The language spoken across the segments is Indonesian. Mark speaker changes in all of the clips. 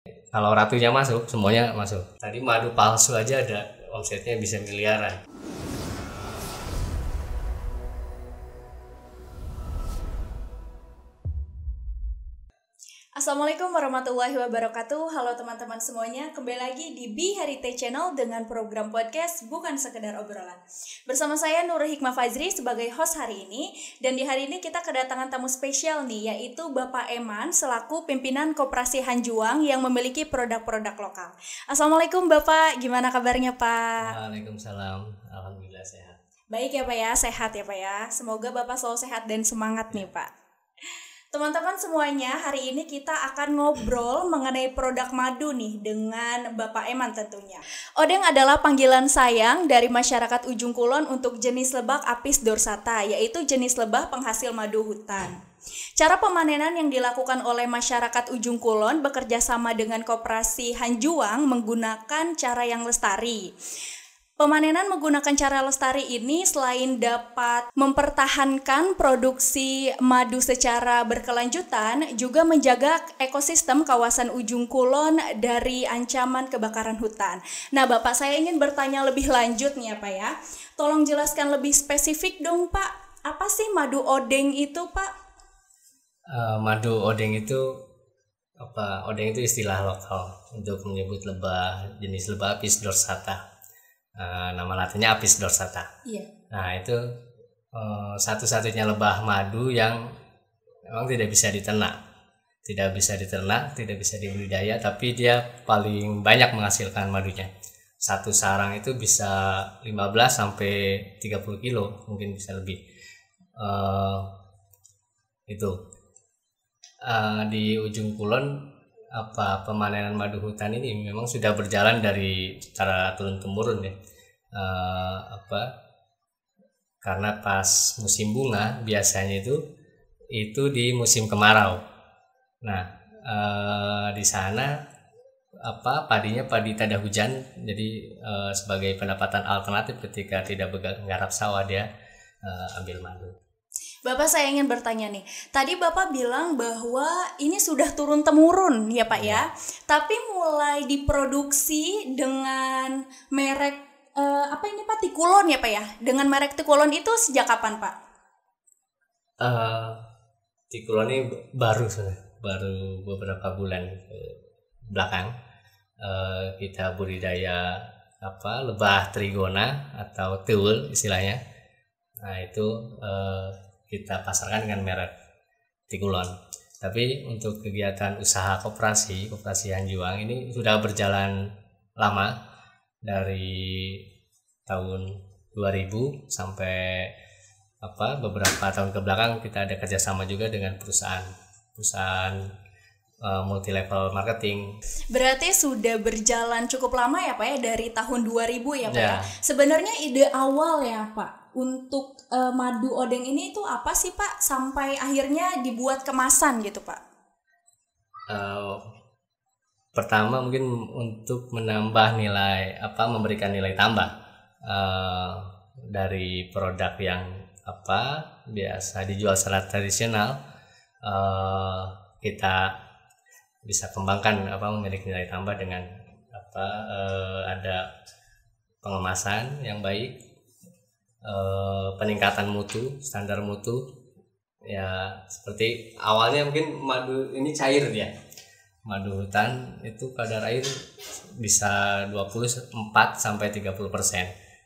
Speaker 1: Kalau ratunya masuk, semuanya masuk. Tadi madu palsu aja ada omsetnya bisa miliaran.
Speaker 2: Assalamualaikum warahmatullahi wabarakatuh. Halo teman-teman semuanya, kembali lagi di Be Heritage Channel dengan program podcast Bukan Sekedar Obrolan. Bersama saya Nur Hikmah Fazri sebagai host hari ini. Dan di hari ini kita kedatangan tamu spesial nih, yaitu Bapak Eman selaku pimpinan Koperasi Hanjuang yang memiliki produk-produk lokal. Assalamualaikum Bapak, gimana kabarnya Pak?
Speaker 1: Waalaikumsalam, alhamdulillah sehat.
Speaker 2: Baik ya Pak ya, sehat ya Pak ya. Semoga Bapak selalu sehat dan semangat nih Pak. Teman-teman semuanya, hari ini kita akan ngobrol mengenai produk madu nih dengan Bapak Eman tentunya. Odeng adalah panggilan sayang dari masyarakat Ujung Kulon untuk jenis lebah Apis dorsata, yaitu jenis lebah penghasil madu hutan. Cara pemanenan yang dilakukan oleh masyarakat Ujung Kulon bekerja sama dengan Koperasi Hanjuang menggunakan cara yang lestari. Pemanenan menggunakan cara lestari ini selain dapat mempertahankan produksi madu secara berkelanjutan, juga menjaga ekosistem kawasan Ujung Kulon dari ancaman kebakaran hutan. Nah, Bapak, saya ingin bertanya lebih lanjut nih ya, Pak ya. Tolong jelaskan lebih spesifik dong, Pak. Apa sih madu odeng itu, Pak?
Speaker 1: Madu odeng itu apa? Odeng itu istilah lokal untuk menyebut jenis lebah Apis dorsata. Nama latinnya Apis dorsata.
Speaker 2: Iya.
Speaker 1: Nah itu satu-satunya lebah madu yang memang tidak bisa diternak, tidak bisa dibudidaya, tapi dia paling banyak menghasilkan madunya. Satu sarang itu bisa 15 sampai 30 kilo, mungkin bisa lebih. Di Ujung Kulon pemanenan madu hutan ini memang sudah berjalan dari secara turun temurun ya. Karena pas musim bunga biasanya itu di musim kemarau. Nah, di sana padinya padi tada hujan, jadi sebagai pendapatan alternatif ketika tidak menggarap sawah dia ambil madu.
Speaker 2: Bapak, saya ingin bertanya nih. Tadi Bapak bilang bahwa ini sudah turun temurun ya Pak ya. Tapi mulai diproduksi dengan merek Tikulon ya Pak ya. Dengan merek Tikulon itu sejak kapan Pak?
Speaker 1: Tikulon ini baru beberapa bulan belakang kita budidaya lebah trigona atau teul istilahnya. Nah itu kita pasarkan dengan merek Tikulon. Tapi untuk kegiatan usaha koperasi Hanjuang ini sudah berjalan lama, dari tahun 2000 sampai beberapa tahun ke belakang kita ada kerjasama juga dengan perusahaan multi level marketing.
Speaker 2: Berarti sudah berjalan cukup lama ya Pak ya, dari tahun 2000 ya Pak ya. Sebenarnya ide awal ya Pak untuk madu odeng ini itu apa sih Pak sampai akhirnya dibuat kemasan gitu Pak?
Speaker 1: Pertama mungkin untuk menambah memberikan nilai tambah dari produk yang biasa dijual secara tradisional, kita bisa kembangkan memiliki nilai tambah dengan ada pengemasan yang baik, peningkatan standar mutu ya. Seperti awalnya mungkin madu ini cair dia, madu hutan itu kadar air bisa 24 sampai 30%.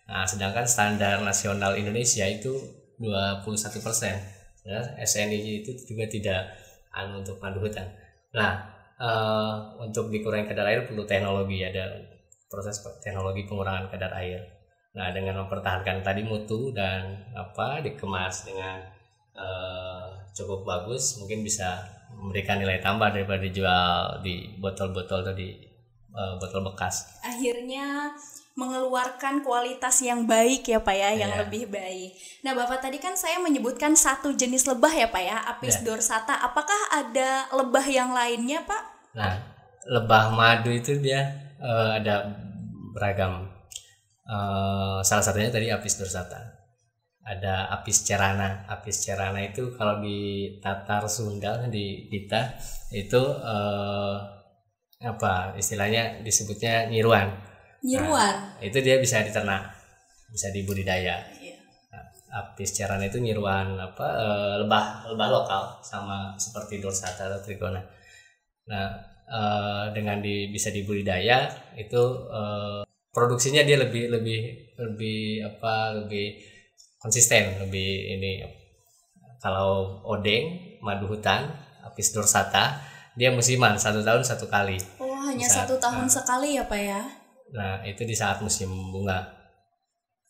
Speaker 1: Nah, sedangkan standar nasional Indonesia itu 21%. SNI itu juga tidak untuk madu hutan. Nah, untuk dikurangi kadar air perlu teknologi, ada proses teknologi pengurangan kadar air. Nah, dengan mempertahankan tadi mutu dan dikemas dengan cukup bagus, mungkin bisa memberikan nilai tambah daripada dijual di botol-botol atau di botol bekas.
Speaker 2: Akhirnya mengeluarkan kualitas yang baik ya Pak ya, yang lebih baik. Nah Bapak, tadi kan saya menyebutkan satu jenis lebah ya Pak ya, Apis dorsata. Apakah ada lebah yang lainnya Pak?
Speaker 1: Nah, lebah madu itu dia ada beragam. Salah satunya tadi Apis dorsata. Ada Apis cerana. Apis cerana itu kalau di Tatar Sunda di kita itu apa istilahnya disebutnya nyiruan. Nah, itu dia bisa diternak, bisa dibudidaya. Apis cerana itu nyiruan lebah lokal sama seperti dorsata atau trigona. Nah, dengan bisa dibudidaya itu produksinya dia lebih konsisten, lebih ini. Kalau odeng, madu hutan, apis dorsata dia musiman 1 tahun 1 kali.
Speaker 2: Oh, hanya 1 tahun sekali ya Pak ya?
Speaker 1: Nah, itu di saat musim bunga.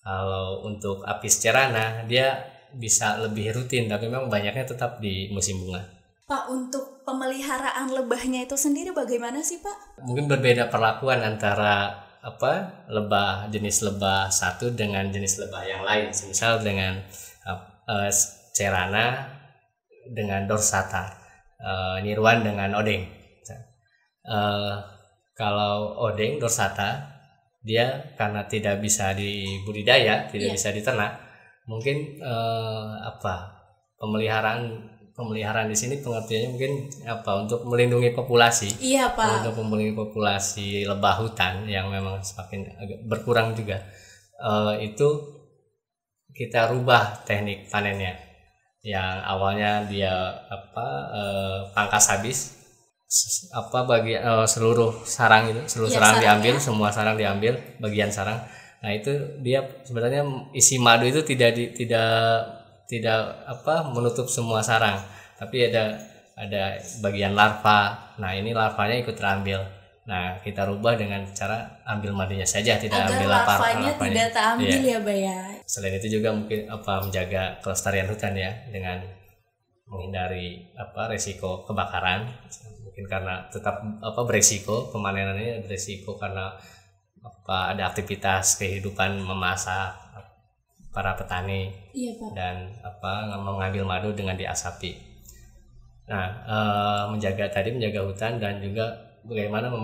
Speaker 1: Kalau untuk apis cerana dia bisa lebih rutin, tapi memang banyaknya tetap di musim bunga.
Speaker 2: Pak, untuk pemeliharaan lebahnya itu sendiri bagaimana sih Pak?
Speaker 1: Mungkin berbeda perlakuan antara jenis lebah satu dengan jenis lebah yang lain. Misal dengan cerana dengan dorsata, nyiruan dengan odeng. Kalau odeng dorsata dia karena tidak bisa dibudidaya, tidak bisa diternak, mungkin pemeliharaan di sini pengertiannya mungkin untuk melindungi populasi.
Speaker 2: Iya Pak.
Speaker 1: Untuk melindungi populasi lebah hutan yang memang semakin agak berkurang juga, itu kita rubah teknik panennya. Yang awalnya dia pangkas habis. Seluruh sarang itu, sarang diambil, semua sarang diambil, bagian sarang. Nah, itu dia sebenarnya isi madu itu tidak menutup semua sarang, tapi ada bagian larva. Nah, ini larvanya ikut terambil. Nah, kita rubah dengan cara ambil madunya saja, tidak
Speaker 2: agar
Speaker 1: ambil
Speaker 2: larvanya tidak terambil ya Pak ya.
Speaker 1: Selain itu juga mungkin menjaga kelestarian hutan ya, dengan menghindari resiko kebakaran. Mungkin karena tetap beresiko, pemanenannya beresiko karena ada aktivitas kehidupan memasak para petani.
Speaker 2: Iya, Pak.
Speaker 1: Dan mengambil madu dengan diasapi. Nah, menjaga hutan dan juga bagaimana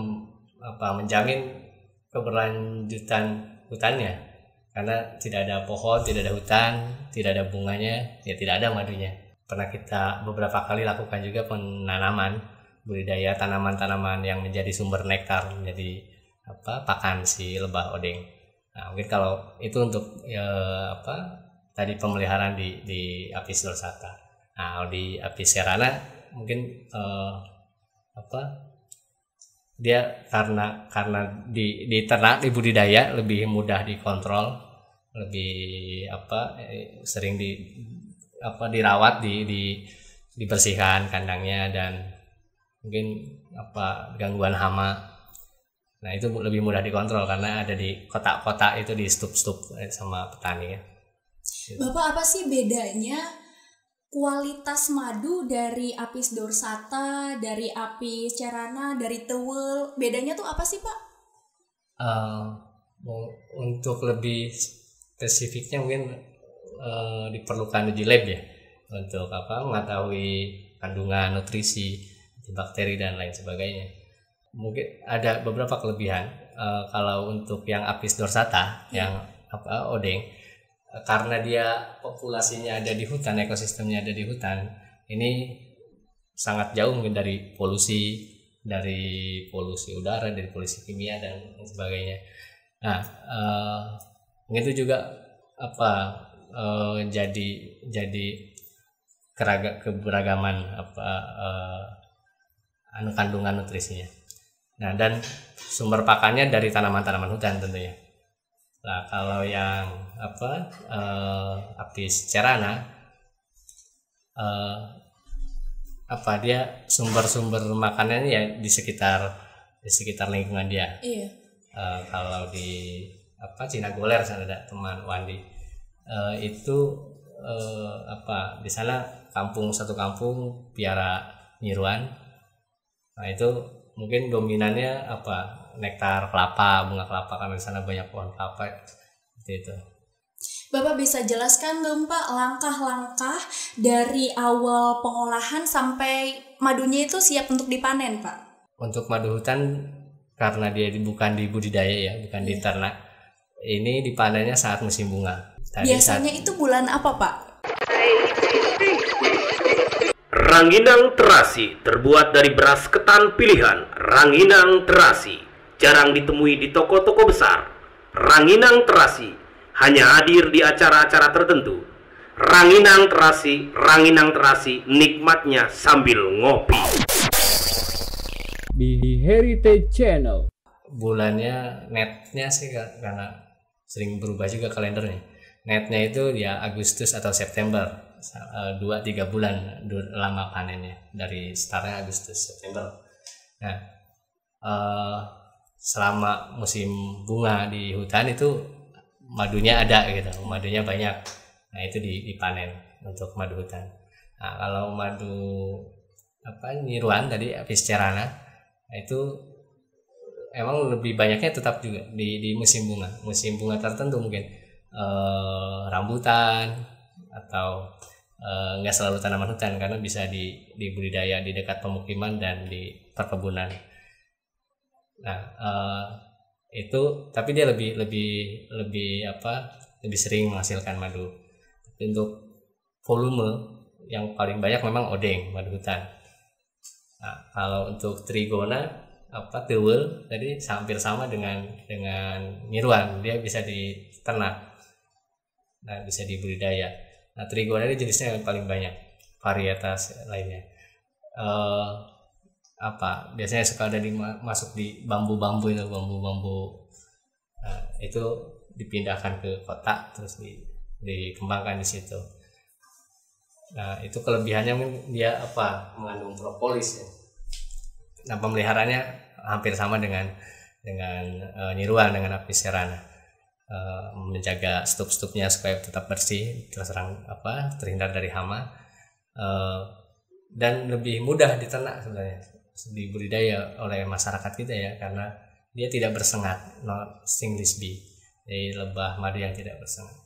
Speaker 1: menjamin keberlanjutan hutannya, karena tidak ada pohon, tidak ada hutan, tidak ada bunganya, ya tidak ada madunya. Pernah kita beberapa kali lakukan juga penanaman budidaya tanaman-tanaman yang menjadi sumber nektar, menjadi pakan si lebah odeng. Nah, mungkin kalau itu untuk tadi pemeliharaan di apis dorsata. Nah, di apis cerana mungkin dia karena diternak, dibudidaya lebih mudah dikontrol, lebih sering dirawat, dibersihkan kandangnya, dan mungkin gangguan hama. Nah, itu lebih mudah dikontrol karena ada di kotak-kotak itu, di stup-stup sama petani ya.
Speaker 2: Bapak, apa sih bedanya kualitas madu dari apis dorsata, dari apis cerana, dari tewel? Bedanya tuh apa sih Pak?
Speaker 1: Untuk lebih spesifiknya mungkin diperlukan uji lab ya, untuk mengetahui kandungan nutrisi, bakteri dan lain sebagainya. Mungkin ada beberapa kelebihan. Kalau untuk yang apis dorsata, yang odeng, karena dia populasinya ada di hutan, ekosistemnya ada di hutan, ini sangat jauh mungkin dari polusi udara, dari polusi kimia dan sebagainya. Nah, itu juga jadi keberagaman kandungan nutrisinya. Nah, dan sumber pakannya dari tanaman-tanaman hutan tentunya. Nah, kalau yang apis cerana, dia sumber makanannya ya di sekitar lingkungan dia.
Speaker 2: Iya.
Speaker 1: Kalau di Cina Goler, sana ada teman Wandi, itu di sana satu kampung piara nyiruan. Nah, itu mungkin dominannya nektar kelapa, bunga kelapa, karena di sana banyak pohon kelapa seperti itu.
Speaker 2: Bapak bisa jelaskan dong Pak langkah-langkah dari awal pengolahan sampai madunya itu siap untuk dipanen Pak?
Speaker 1: Untuk madu hutan karena dia bukan dibudidaya ya, bukan diternak, ini dipanennya saat musim bunga.
Speaker 2: Biasanya itu bulan apa Pak?
Speaker 3: Ranginang terasi terbuat dari beras ketan pilihan. Ranginang terasi jarang ditemui di toko-toko besar. Ranginang terasi hanya hadir di acara-acara tertentu. Ranginang terasi nikmatnya sambil ngopi.
Speaker 4: Di Heritage Channel.
Speaker 1: Bulannya netnya sih karena sering berubah juga kalendernya. Netnya itu ya Agustus atau September. 2-3 bulan lama panennya dari startnya Agustus September. Nah, selama musim bunga di hutan itu madunya ada gitu, madunya banyak. Nah, itu dipanen untuk madu hutan. Nah, kalau madu niruan tadi Apis cerana, nah itu emang lebih banyaknya tetap juga di musim bunga tertentu mungkin rambutan atau nggak selalu tanaman hutan karena bisa dibudidaya di dekat pemukiman dan di perkebunan. Nah, itu tapi dia lebih sering menghasilkan madu. Untuk volume yang paling banyak memang odeng, madu hutan. Nah, kalau untuk trigona teuweul tadi hampir sama dengan niruan, dia bisa diternak. Nah, bisa dibudidaya. Nah, trigona ini jenisnya yang paling banyak, varietas lainnya. Biasanya suka ada masuk di bambu-bambu itu, itu dipindahkan ke kota terus dikembangkan di situ. Nah, itu kelebihannya dia mengandung propolis ya. Nah, pemeliharaannya hampir sama dengan niruan, dengan Apis cerana. Menjaga stup-stupnya supaya tetap bersih, terhindar dari hama, dan lebih mudah diternak sebenarnya, dibudidaya oleh masyarakat kita ya, karena dia tidak bersengat, no stingless bee, jadi lebah madu yang tidak bersengat.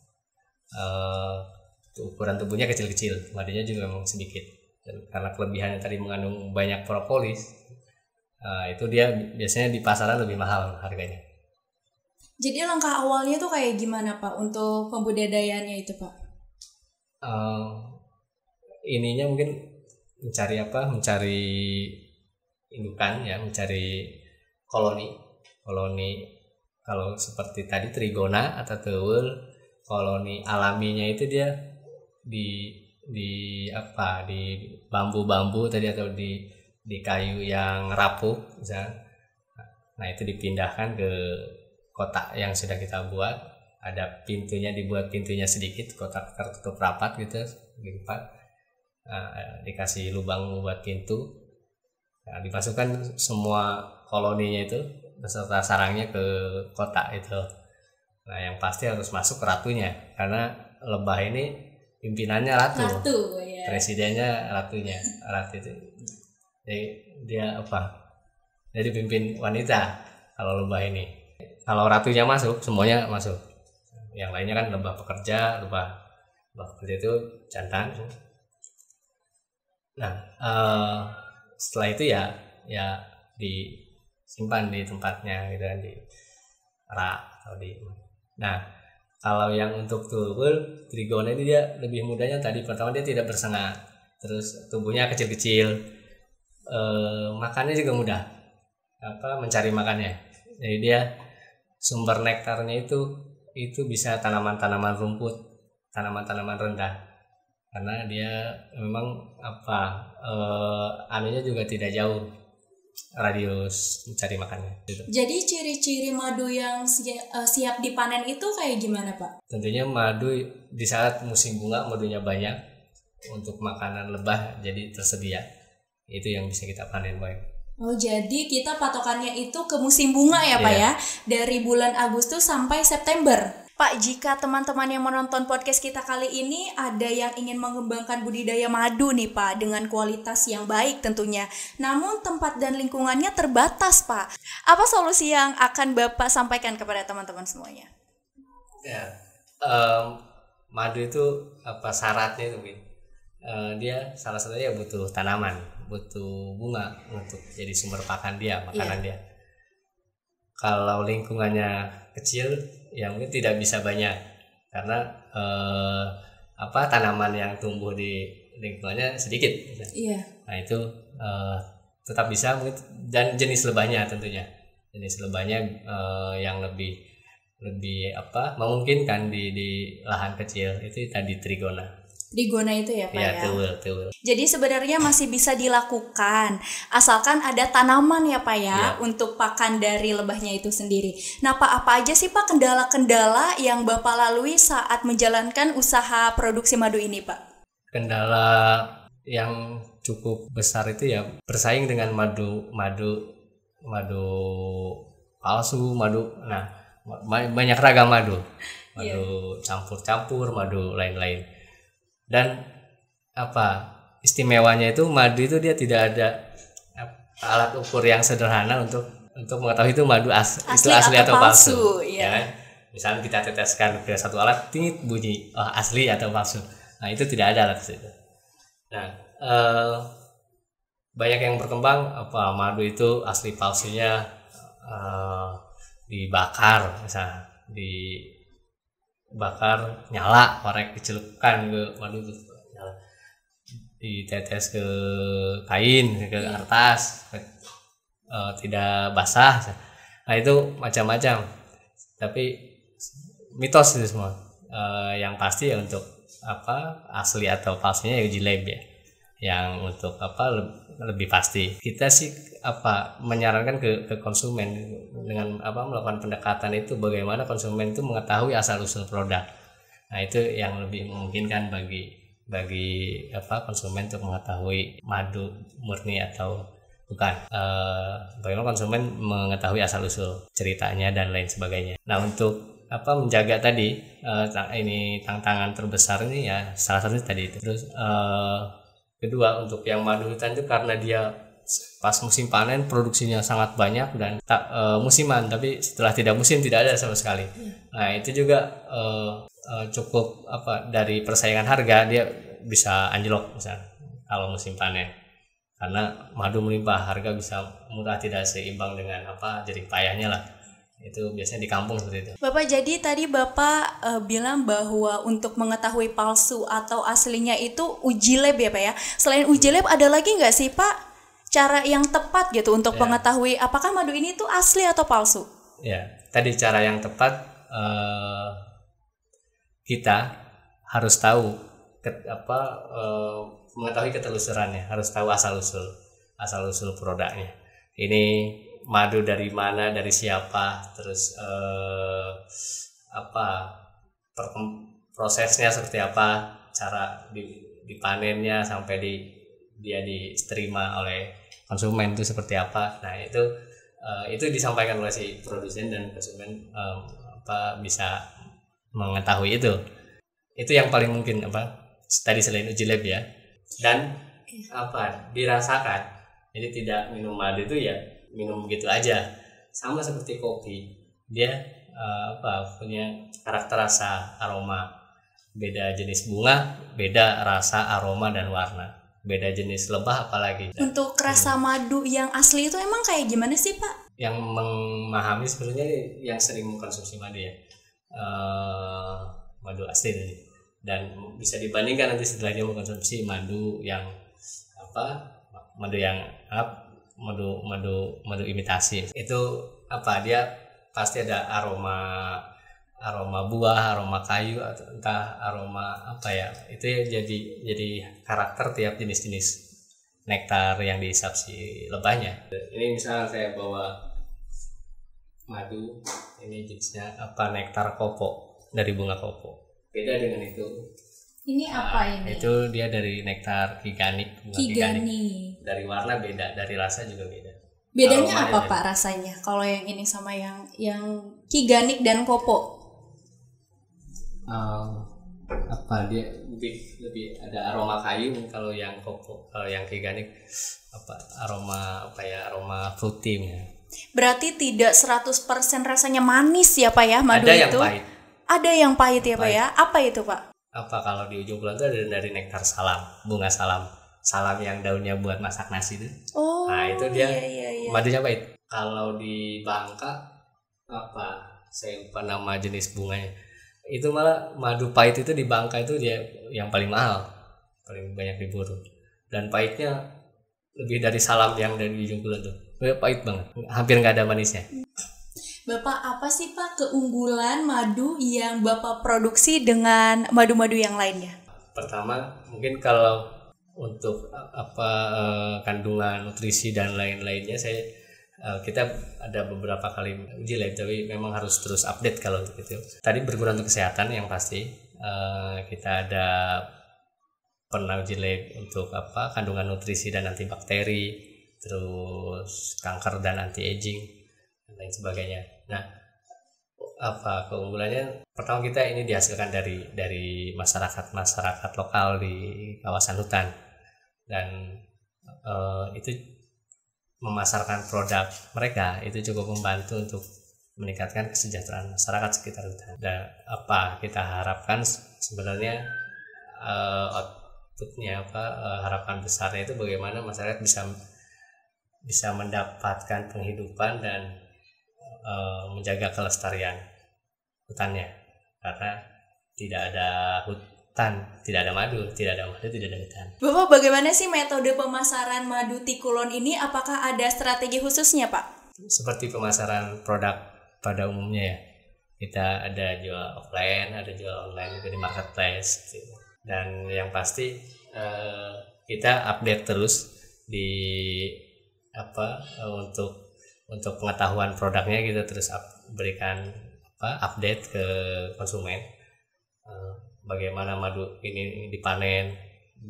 Speaker 1: Ukuran tubuhnya kecil-kecil, madunya juga memang sedikit, dan karena kelebihannya tadi mengandung banyak propolis, itu dia biasanya di pasaran lebih mahal harganya.
Speaker 2: Jadi langkah awalnya tuh kayak gimana Pak untuk pembudidayaannya itu Pak?
Speaker 1: Ininya mungkin mencari indukan ya, mencari koloni. Kalau seperti tadi trigona atau teuweul, koloni alaminya itu dia di bambu-bambu tadi atau di kayu yang rapuh misalnya. Nah, itu dipindahkan ke kotak yang sudah kita buat, ada dibuat pintunya sedikit, kotak tertutup rapat gitu, dilipat, dikasih lubang buat pintu, nah, dimasukkan semua koloninya itu beserta sarangnya ke kotak itu. Nah, yang pasti harus masuk ratunya, karena lebah ini pimpinannya ratu ya. Presidennya ratu itu. Jadi dia jadi pimpin wanita kalau lebah ini. Kalau ratunya masuk, semuanya masuk. Yang lainnya kan lebah pekerja itu jantan. Nah, setelah itu ya disimpan di tempatnya gitu kan, di rak atau di. Nah, kalau yang untuk teuweul, trigona ini dia lebih mudahnya tadi, pertama dia tidak bersengat, terus tubuhnya kecil-kecil, makannya juga mudah, mencari makannya. Jadi dia sumber nektarnya itu bisa tanaman-tanaman rumput, tanaman-tanaman rendah, karena dia memang anunya juga tidak jauh radius mencari makannya gitu.
Speaker 2: Jadi ciri-ciri madu yang siap dipanen itu kayak gimana Pak?
Speaker 1: Tentunya madu di saat musim bunga madunya banyak, untuk makanan lebah jadi tersedia, itu yang bisa kita panen baik.
Speaker 2: Oh, jadi kita patokannya itu ke musim bunga ya Pak ya, dari bulan Agustus sampai September. Pak, jika teman-teman yang menonton podcast kita kali ini ada yang ingin mengembangkan budidaya madu nih Pak, dengan kualitas yang baik tentunya, namun tempat dan lingkungannya terbatas Pak, apa solusi yang akan Bapak sampaikan kepada teman-teman semuanya?
Speaker 1: Ya, madu itu syaratnya itu dia salah satunya butuh tanaman, butuh bunga untuk jadi sumber pakan dia, makanan dia. Kalau lingkungannya kecil ya mungkin tidak bisa banyak, karena tanaman yang tumbuh di lingkungannya sedikit.
Speaker 2: Iya.
Speaker 1: Nah itu tetap bisa, dan jenis lebahnya tentunya, jenis lebahnya yang lebih memungkinkan di lahan kecil itu tadi trigona.
Speaker 2: Trigona itu ya Pak
Speaker 1: Ya,
Speaker 2: ya.
Speaker 1: Tewel.
Speaker 2: Jadi sebenarnya masih bisa dilakukan asalkan ada tanaman ya Pak ya, untuk pakan dari lebahnya itu sendiri. Nah Pak, apa aja sih Pak kendala-kendala yang Bapak lalui saat menjalankan usaha produksi madu ini Pak?
Speaker 1: Kendala yang cukup besar itu ya bersaing dengan madu palsu, nah banyak ragam madu campur-campur, madu lain-lain. Dan istimewanya itu madu itu dia tidak ada alat ukur yang sederhana untuk mengetahui itu madu asli atau palsu.
Speaker 2: Iya.
Speaker 1: Ya, misalnya kita teteskan ke satu alat, tingit bunyi asli atau palsu. Nah itu tidak ada alat itu. Nah banyak yang berkembang madu itu asli palsunya dibakar, misalnya dibakar nyala, korek dicelupkan ke madu itu nyala, ditetes ke kain, ke kertas, tidak basah. Nah itu macam-macam, tapi mitos itu semua. Yang pasti ya untuk asli atau palsunya ya uji lab ya, yang untuk lebih pasti. Kita sih menyarankan ke konsumen dengan melakukan pendekatan itu, bagaimana konsumen itu mengetahui asal usul produk. Nah itu yang lebih memungkinkan bagi konsumen untuk mengetahui madu murni atau bukan. Bagaimana konsumen mengetahui asal usul ceritanya dan lain sebagainya. Nah untuk menjaga tadi ini tantangan terbesar ini ya salah satunya tadi itu. Terus kedua, untuk yang madu hutan itu karena dia pas musim panen produksinya sangat banyak dan musiman, tapi setelah tidak musim tidak ada sama sekali. Nah itu juga cukup dari persaingan harga dia bisa anjlok misalnya kalau musim panen, karena madu melimpah, harga bisa murah, tidak seimbang dengan jerih payahnya lah. Itu biasanya di kampung seperti itu.
Speaker 2: Bapak, jadi tadi Bapak bilang bahwa untuk mengetahui palsu atau aslinya itu uji lab ya Pak ya. Selain uji lab ada lagi nggak sih Pak cara yang tepat gitu untuk mengetahui apakah madu ini tuh asli atau palsu?
Speaker 1: Ya, tadi cara yang tepat kita harus tahu mengetahui ketelusurannya, harus tahu asal usul produknya. Ini madu dari mana, dari siapa, terus prosesnya seperti apa, cara dipanennya sampai dia diterima oleh konsumen itu seperti apa. Nah itu disampaikan oleh si produsen dan konsumen bisa mengetahui itu yang paling mungkin tadi selain uji lab ya, dan dirasakan. Jadi tidak minum madu itu ya minum begitu aja, sama seperti kopi, dia punya karakter rasa, aroma. Beda jenis bunga, beda rasa, aroma dan warna. Beda jenis lebah apalagi.
Speaker 2: Untuk rasa madu yang asli itu emang kayak gimana sih Pak?
Speaker 1: Yang memahami sebenarnya yang sering mengkonsumsi madu ya, madu asli tadi, dan bisa dibandingkan nanti setelah dia mengkonsumsi madu yang madu imitasi. Itu dia pasti ada aroma buah, aroma kayu, atau entah aroma itu ya jadi karakter tiap jenis nektar yang dihisap si lebahnya. Ini misalnya saya bawa madu, ini jenisnya nektar kopo, dari bunga kopo. Beda dengan itu.
Speaker 2: Ini apa ini?
Speaker 1: Itu dia dari nektar kiganik, bunga
Speaker 2: kiganik.
Speaker 1: Dari warna beda, dari rasa juga beda.
Speaker 2: Bedanya apa Pak rasanya? Kalau yang ini sama yang kiganik dan kopo?
Speaker 1: Dia lebih ada aroma kayu. Kalau yang kopo, kalau yang kiganik aroma fruity ya.
Speaker 2: Berarti tidak 100% rasanya manis ya Pak ya madu
Speaker 1: ada
Speaker 2: itu?
Speaker 1: Yang pahit.
Speaker 2: Ada yang pahit ya Pak ya? Apa itu Pak?
Speaker 1: Kalau di ujung kulon itu ada dari nektar salam, bunga salam yang daunnya buat masak nasi itu.
Speaker 2: Oh,
Speaker 1: nah itu dia
Speaker 2: iya.
Speaker 1: madunya pahit. Kalau di Bangka saya lupa nama jenis bunganya, itu malah madu pahit itu di Bangka itu dia yang paling mahal. paling banyak diburu. Dan pahitnya lebih dari salam yang dari ujung kulon tuh. Pahit banget, hampir nggak ada manisnya.
Speaker 2: Bapak, apa sih Pak keunggulan madu yang Bapak produksi dengan madu-madu yang lainnya?
Speaker 1: Pertama, mungkin kalau untuk kandungan nutrisi dan lain-lainnya kita ada beberapa kali uji lab, tapi memang harus terus update kalau untuk itu. Tadi berguna untuk kesehatan yang pasti, kita ada pernah uji lab untuk kandungan nutrisi dan antibakteri, terus kanker dan anti aging dan lain sebagainya. Nah, keunggulannya? Pertama, kita ini dihasilkan dari masyarakat lokal di kawasan hutan, dan itu memasarkan produk mereka itu cukup membantu untuk meningkatkan kesejahteraan masyarakat sekitar hutan. Dan kita harapkan sebenarnya outputnya harapan besarnya itu bagaimana masyarakat bisa mendapatkan penghidupan dan menjaga kelestarian hutannya, karena tidak ada hutan, tidak ada madu, tidak ada hutan.
Speaker 2: Bapak, bagaimana sih metode pemasaran madu Tikulon ini? Apakah ada strategi khususnya, Pak?
Speaker 1: Seperti pemasaran produk pada umumnya ya, kita ada jual offline, ada jual online juga di marketplace gitu. Dan yang pasti kita update terus untuk pengetahuan produknya, kita terus berikan update ke konsumen, bagaimana madu ini dipanen,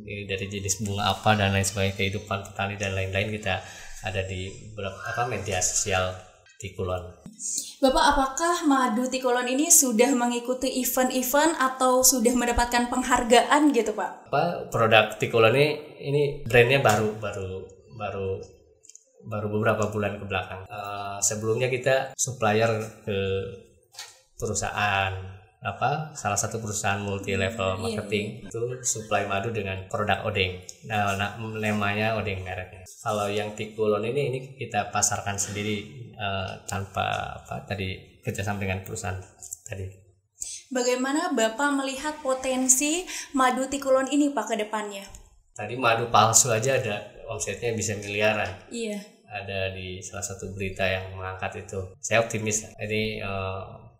Speaker 1: ini dari jenis bunga apa dan lain sebagainya, kehidupan petani dan lain-lain. Kita ada di beberapa media sosial Tikulon.
Speaker 2: Bapak, apakah madu Tikulon ini sudah mengikuti event-event atau sudah mendapatkan penghargaan gitu, Pak?
Speaker 1: Produk Tikulon ini brandnya baru beberapa bulan ke belakang. Sebelumnya kita supplier ke perusahaan salah satu perusahaan multi level marketing, itu supply madu dengan produk odeng. Nah, namanya odeng mereknya. Kalau yang Tikulon ini kita pasarkan sendiri tanpa tadi kerjasama dengan perusahaan tadi.
Speaker 2: Bagaimana Bapak melihat potensi madu Tikulon ini, Pak, ke depannya?
Speaker 1: Tadi madu palsu aja ada omsetnya bisa miliaran.
Speaker 2: Iya.
Speaker 1: Ada di salah satu berita yang mengangkat itu. Saya optimis ini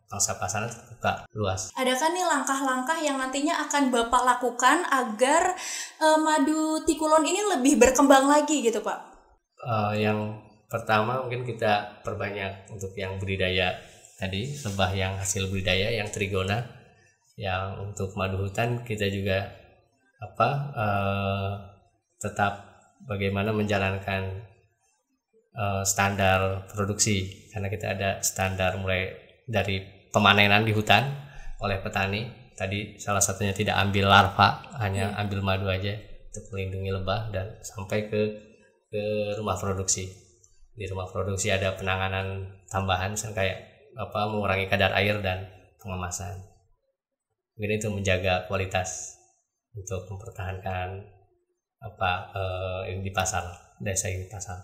Speaker 1: pangsa pasarnya terbuka luas.
Speaker 2: Adakah nih langkah-langkah yang nantinya akan Bapak lakukan agar madu Tikulon ini lebih berkembang lagi gitu, Pak?
Speaker 1: Yang pertama mungkin kita perbanyak untuk yang budidaya tadi, lebah yang hasil budidaya, yang trigona. Yang untuk madu hutan kita juga tetap bagaimana menjalankan standar produksi, karena kita ada standar mulai dari pemanenan di hutan oleh petani. Tadi salah satunya tidak ambil larva, hanya ambil madu aja untuk melindungi lebah, dan sampai ke rumah produksi. Di rumah produksi ada penanganan tambahan misalnya kayak mengurangi kadar air dan pengemasan. Mungkin itu menjaga kualitas untuk mempertahankan di pasar, desa ini pasar.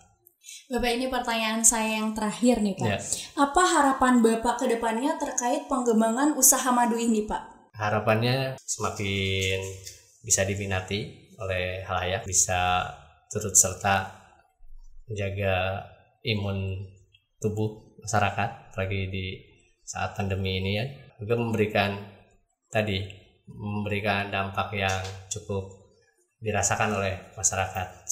Speaker 2: Bapak, ini pertanyaan saya yang terakhir nih, Pak.
Speaker 1: Ya.
Speaker 2: Apa harapan Bapak ke depannya terkait pengembangan usaha madu ini, Pak?
Speaker 1: Harapannya semakin bisa diminati oleh khalayak, bisa turut serta menjaga imun tubuh masyarakat, apalagi di saat pandemi ini ya. Juga memberikan dampak yang cukup dirasakan oleh masyarakat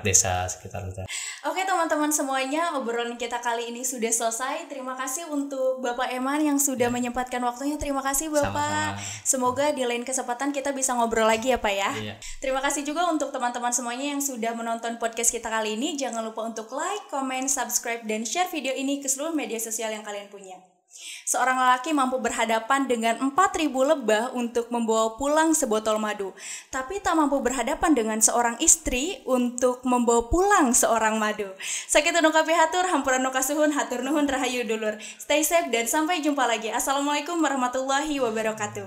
Speaker 1: desa sekitar hutan.
Speaker 2: Oke teman-teman semuanya, obrolan kita kali ini sudah selesai. Terima kasih untuk Bapak Eman yang sudah menyempatkan waktunya. Terima kasih Bapak.
Speaker 1: Sama-sama.
Speaker 2: Semoga di lain kesempatan kita bisa ngobrol lagi ya Pak ya.
Speaker 1: Iya.
Speaker 2: Terima kasih juga untuk teman-teman semuanya yang sudah menonton podcast kita kali ini. Jangan lupa untuk like, comment, subscribe, dan share video ini ke seluruh media sosial yang kalian punya. Seorang lelaki mampu berhadapan dengan 4.000 lebah untuk membawa pulang sebotol madu, tapi tak mampu berhadapan dengan seorang istri untuk membawa pulang seorang madu. Sakit nukapi hatur, hampuran nukasuhun, hatur nuhun rahayu dulur. Stay safe dan sampai jumpa lagi. Assalamualaikum warahmatullahi wabarakatuh.